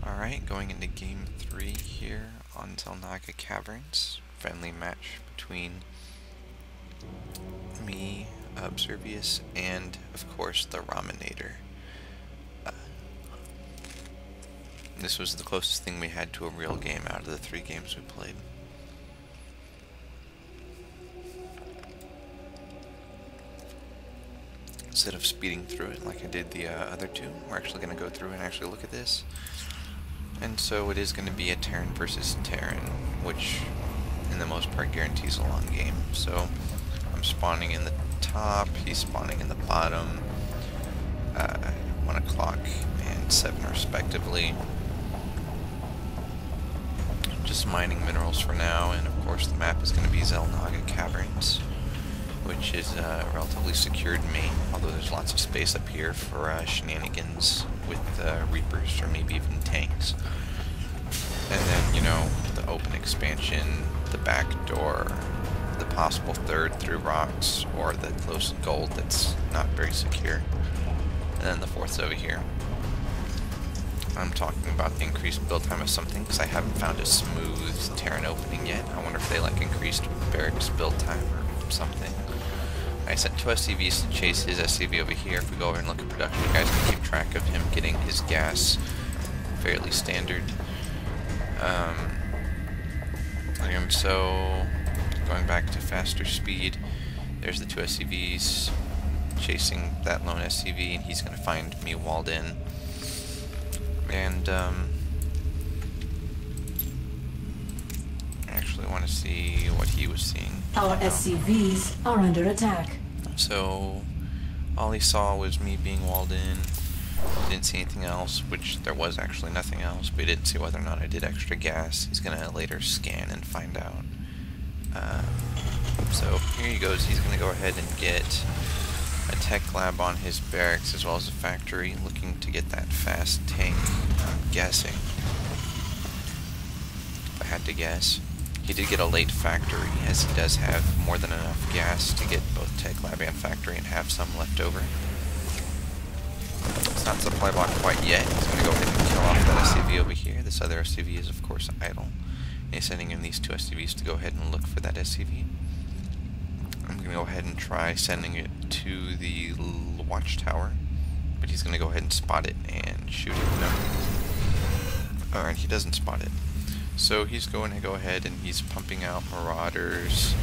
Alright, going into game 3 here on Zelnaga Caverns. Friendly match between me, Observious, and of course the Raminator. This was the closest thing we had to a real game out of the 3 games we played. Instead of speeding through it like I did the other 2, we're actually going to go through and actually look at this. And so it is going to be a Terran versus Terran, which in the most part guarantees a long game. So I'm spawning in the top, he's spawning in the bottom, 1 o'clock and 7 respectively. Just mining minerals for now, and of course the map is going to be Zelnaga Caverns, which is a relatively secured main, although there's lots of space up here for shenanigans with Reapers or maybe even tanks. And then, you know, the open expansion, the back door, the possible third through rocks, or the close gold that's not very secure. And then the fourth's over here. I'm talking about the increased build time of something because I haven't found a smooth Terran opening yet. I wonder if they like increased barracks build time or something. I sent 2 SCVs to chase his SCV over here. If we go over and look at production, you guys can keep track of him getting his gas fairly standard. And so, going back to faster speed, there's the 2 SCVs chasing that lone SCV, and he's going to find me walled in. And I actually want to see what he was seeing. Our SCVs are under attack. So all he saw was me being walled in. He didn't see anything else, which there was actually nothing else, but he didn't see whether or not I did extra gas. He's going to later scan and find out. So here he goes. He's going to go ahead and get a tech lab on his barracks as well as a factory, looking to get that fast tank. I'm guessing, if I had to guess. He did get a late factory, as he does have more than enough gas to get both tech lab and factory and have some left over. It's not supply block quite yet. He's going to go ahead and kill off that SCV over here. This other SCV is of course idle. And he's sending in these 2 SCVs to go ahead and look for that SCV. I'm going to go ahead and try sending it to the watchtower, but he's going to go ahead and spot it and shoot it. No. Alright, he doesn't spot it. So he's going to go ahead and he's pumping out marauders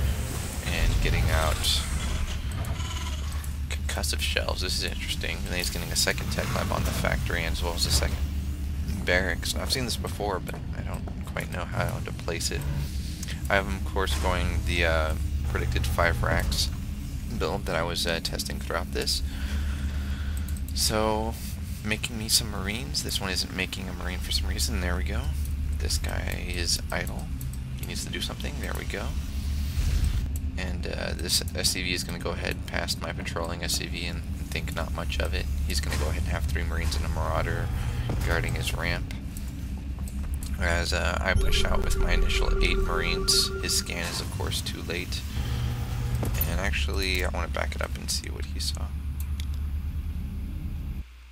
and getting out concussive shells. This is interesting. And then he's getting a second tech lab on the factory as well as a second barracks. I've seen this before, but I don't quite know how to place it. I am of course going the predicted 5 racks build that I was testing throughout this. So, making me some marines. This one isn't making a marine for some reason. There we go. This guy is idle. He needs to do something. There we go. And this SCV is going to go ahead past my patrolling SCV and think not much of it. He's going to go ahead and have 3 marines and a marauder guarding his ramp. Whereas I push out with my initial 8 marines. His scan is of course too late. And actually, I want to back it up and see what he saw.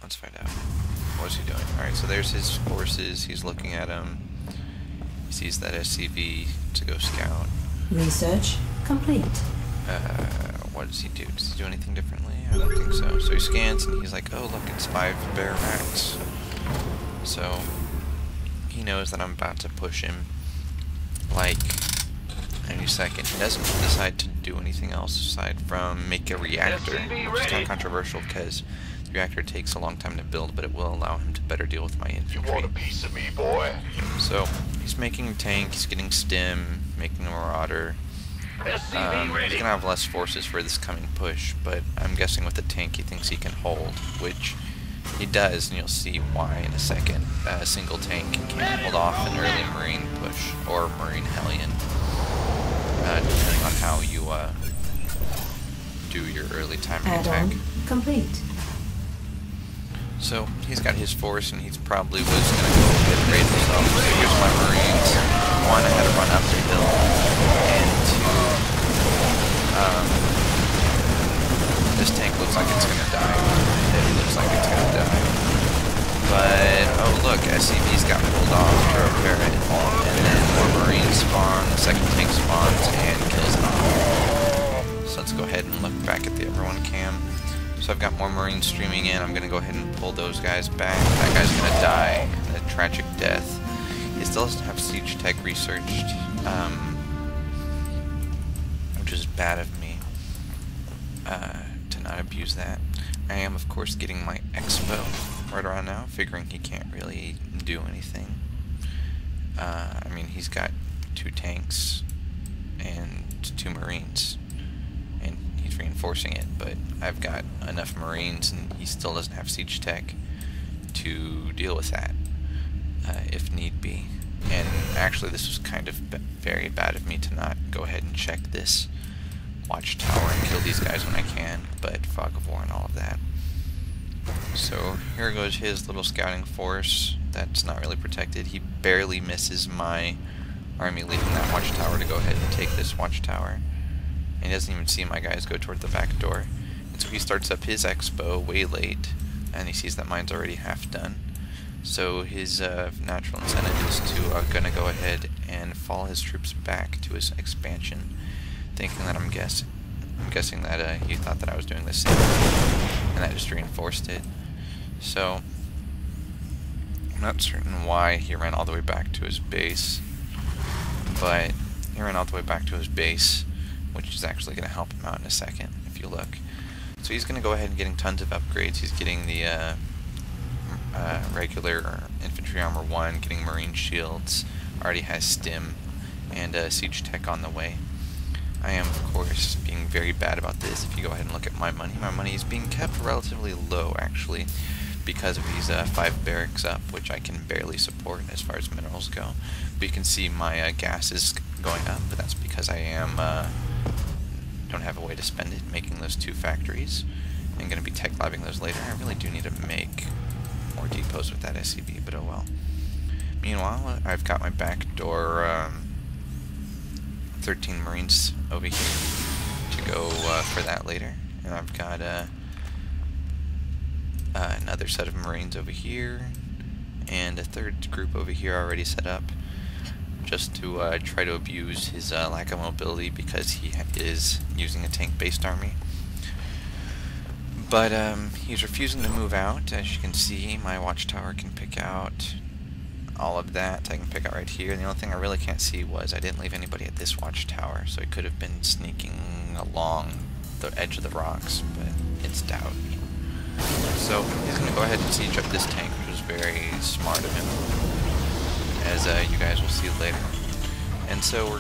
Let's find out. What is he doing? Alright, so there's his forces. He's looking at them. He sees that SCV to go scout. Research complete. What does he do? Does he do anything differently? I don't think so. So he scans and he's like, oh look, it's 5 bear racks. So he knows that I'm about to push him like any second. He doesn't decide to do anything else aside from make a reactor, which is kind of controversial because the reactor takes a long time to build, but it will allow him to better deal with my infantry. You want a piece of me, boy? So he's making a tank, he's getting stim, making a marauder. He's gonna have less forces for this coming push, but I'm guessing with the tank he thinks he can hold, which he does, and you'll see why in a second. A single tank can hold off an early marine push or marine hellion, depending on how you do your early timing attack. Add-on complete. So he's got his force, and he's probably was gonna go ahead and raid himself. So here's my marines. 1, I had to run up the hill, and 2, this tank looks like it's gonna die. It looks like it's gonna die. But Oh look, SCV's got pulled off to repair it, and then more Marines spawn, the second tank spawns, and kills it off. So let's go ahead and look back at the everyone cam. So I've got more Marines streaming in. I'm going to go ahead and pull those guys back. That guy's going to die a tragic death. He still doesn't have siege tech researched, which is bad of me to not abuse that. I am, of course, getting my Expo right around now, figuring he can't really do anything. I mean, he's got 2 tanks and 2 Marines, and he's reinforcing it, but I've got enough Marines, and he still doesn't have siege tech to deal with that, if need be. And actually, this was kind of very bad of me to not go ahead and check this watchtower and kill these guys when I can, but fog of war and all of that. So here goes his little scouting force that's not really protected. He barely misses my army leaving that watchtower to go ahead and take this watchtower. And he doesn't even see my guys go toward the back door. And so he starts up his Expo way late, and he sees that mine's already half done. So his natural incentive is to gonna go ahead and follow his troops back to his expansion, thinking that I'm guessing that he thought that I was doing the same, and that just reinforced it. So I'm not certain why he ran all the way back to his base, but he ran all the way back to his base, which is actually going to help him out in a second if you look. So he's going to go ahead and getting tons of upgrades. He's getting the regular infantry armor 1, getting marine shields, already has stim, and siege tech on the way. I am, of course, being very bad about this. If you go ahead and look at my money is being kept relatively low, actually, because of these 5 barracks up, which I can barely support as far as minerals go. But you can see my gas is going up, but that's because I am don't have a way to spend it making those 2 factories. I'm going to be tech labbing those later. I really do need to make more depots with that SCV, but oh well. Meanwhile, I've got my back door 13 Marines over here to go for that later, and I've got another set of Marines over here and a 3rd group over here already set up, just to try to abuse his lack of mobility because he is using a tank-based army. But he's refusing to move out. As you can see, my watchtower can pick out all of that. I can pick out right here. And the only thing I really can't see was I didn't leave anybody at this watchtower, so he could have been sneaking along the edge of the rocks, but it's doubt. So he's going to go ahead and siege up this tank, which was very smart of him, as you guys will see later. And so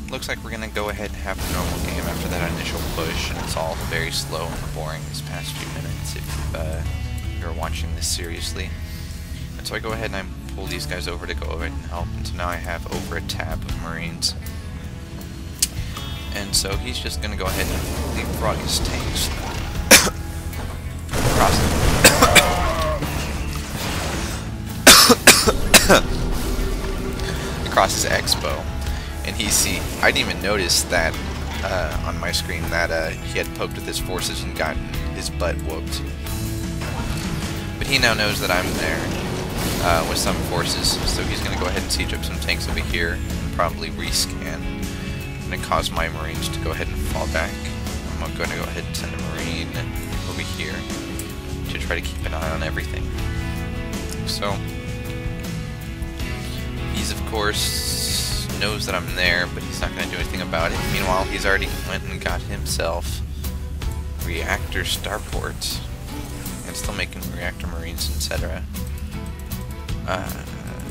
looks like we're going to go ahead and have a normal game after that initial push, and it's all very slow and boring these past few minutes if you're watching this seriously. And so I go ahead and I pull these guys over to go ahead and help, and so now I have over a tab of Marines. And so he's just going to go ahead and leapfrog his tanks across his Expo. And I didn't even notice that on my screen that he had poked with his forces and gotten his butt whooped. But he now knows that I'm there with some forces, so he's going to go ahead and siege up some tanks over here and probably rescan. I'm going to cause my Marines to go ahead and fall back. I'm going to go ahead and send a Marine over here to try to keep an eye on everything. So he's, of course, knows that I'm there, but he's not going to do anything about it. Meanwhile, he's already went and got himself reactor starports and still making reactor Marines, etc.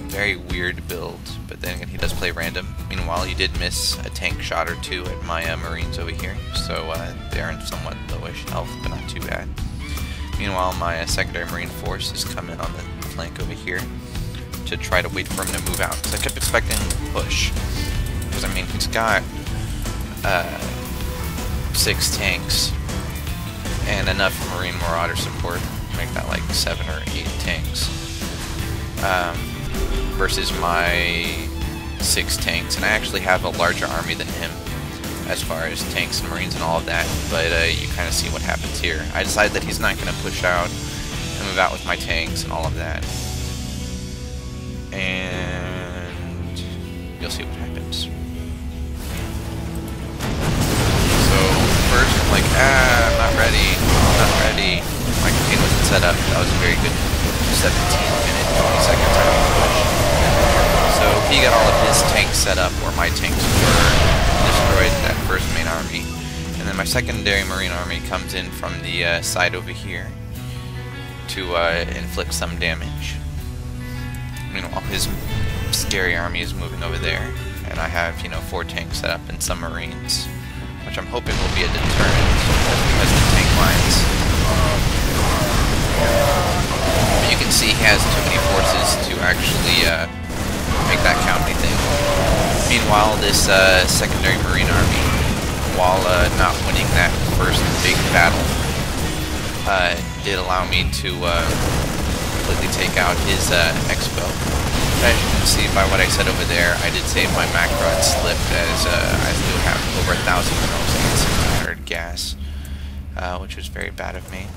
Very weird build, but then again, he does play random. Meanwhile, he did miss a tank shot or 2 at my Marines over here, so they're in somewhat lowish health, but not too bad. Meanwhile, my secondary Marine force is coming on the flank over here to try to wait for him to move out, because I kept expecting him to push. Because, I mean, he's got 6 tanks and enough Marine Marauder support to make that like 7 or 8 tanks. Versus my 6 tanks, and I actually have a larger army than him as far as tanks and Marines and all of that, but you kind of see what happens here. I decided that he's not going to push out and move out with my tanks and all of that. you'll see what happens. So first I'm like, I'm not ready, My container wasn't set up. That was a very good 17-minute, 20-second timing push. So he got all of his tanks set up, or my tanks were destroyed in that first main army. And then my secondary marine army comes in from the side over here to inflict some damage. Meanwhile, his scary army is moving over there, and I have, 4 tanks set up and some marines, which I'm hoping will be a deterrent because the tank lines. But you can see he has too many forces to actually make that count anything. Meanwhile, this secondary marine army, while not winning that first big battle, did allow me to completely take out his expo. As you can see by what I said over there, I did save my macro and slipped, as I do have over 1,000 minerals and 1,600 gas, which was very bad of me.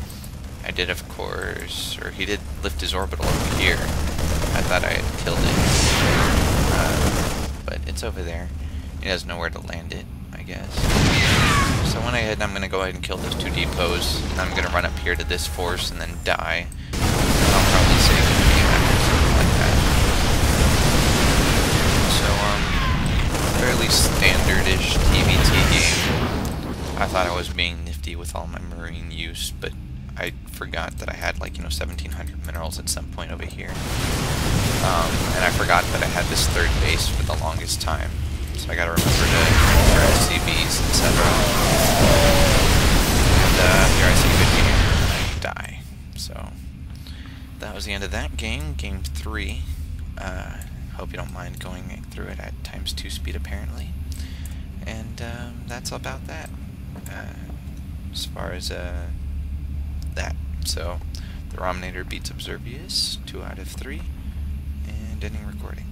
I did, of course, or he did lift his orbital over here. I thought I had killed it, but it's over there. He doesn't know where to land it, I guess. So I went ahead and I'm going to go ahead and kill those 2 depots, and I'm going to run up here to this force and then die. I'll probably save it or something like that. So, fairly standard-ish TVT game. I thought I was being nifty with all my marine use, but I forgot that I had, like, 1,700 minerals at some point over here. And I forgot that I had this 3rd base for the longest time. So I gotta remember to for SCVs, etc. And here I see a good game, and I die. So that was the end of that game, game 3. Hope you don't mind going through it at ×2 speed, apparently. And that's about that. As far as that. So the Rominator beats Observious 2 out of 3, and ending recording.